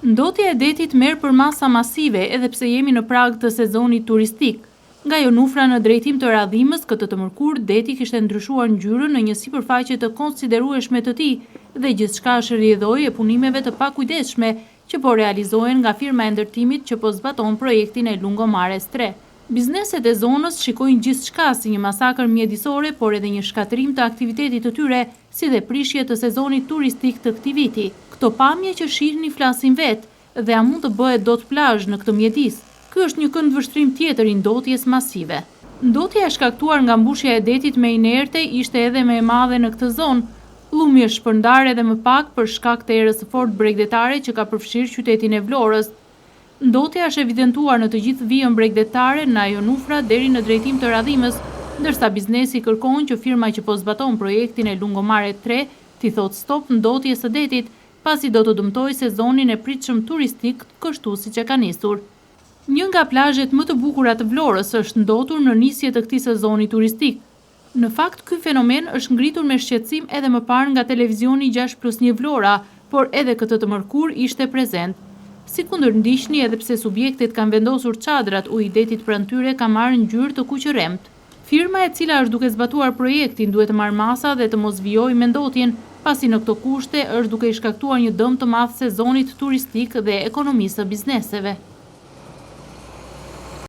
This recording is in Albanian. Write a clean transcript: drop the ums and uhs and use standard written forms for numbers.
Ndotja e detit merr për masa masive edhe pse jemi në prag të sezonit turistik. Nga Jonufra në drejtim të Radhimës, këtë të mërkur, deti kishte ndryshuar ngjyrën në një sipërfaqe të konsiderueshme të tij dhe gjithçka është rrjedhoi e punimeve të pakujdesshme që po realizohen nga firma e ndërtimit që po zbaton projektin e Lungomares 3. Bizneset e zonës shikojnë gjithçka si një masakër mjedisore, por edhe një shkatërim të aktivitetit të tyre, si dhe prishje të sezonit turistik të këtij viti. Këto pamje që shihni flasin vetë, dhe a mund të bëhet dot plazh në këtë mjedis? Ky është një këndvështrim tjetër i ndotjes masive. Ndotja e shkaktuar nga mbushja e detit me inerte ishte edhe më e madhe në këtë zonë. Llumi është shpërndar edhe më pak për shkak të erës së fortë bregdetare që ka përfshirë qytetin e Vlorës. Ndotja është evidentuar në të gjithë vijën bregdetare nga Jonufra deri në drejtim të Radhimës, ndërsa biznesi kërkon që firma që po zbaton projektin e Lungomares 3 t'i thotë stop ndotjes së detit, pasi do të dëmtojë sezonin e pritshëm turistik kështu siç e ka nisur. Një nga plazhet më të bukura të Vlorës është ndotur në nisje të këtij sezoni turistik. Në fakt, ky fenomen është ngritur me shqetësim edhe më parë nga televizioni 6+1 Vlora, por edhe këtë të mërkur ishte prezent. Si kundërndiqni, edhe pse subjektet kanë vendosur çadrat, uji i detit pranë tyre ka marrë ngjyrë të kuqëremt. Firma e cila është duke zbatuar projektin duhet të marrë masa dhe të mos vijojë me ndotjen, pasi në këto kushte është duke i shkaktuar një dëm të madh sezonit turistik dhe ekonomisë së bizneseve.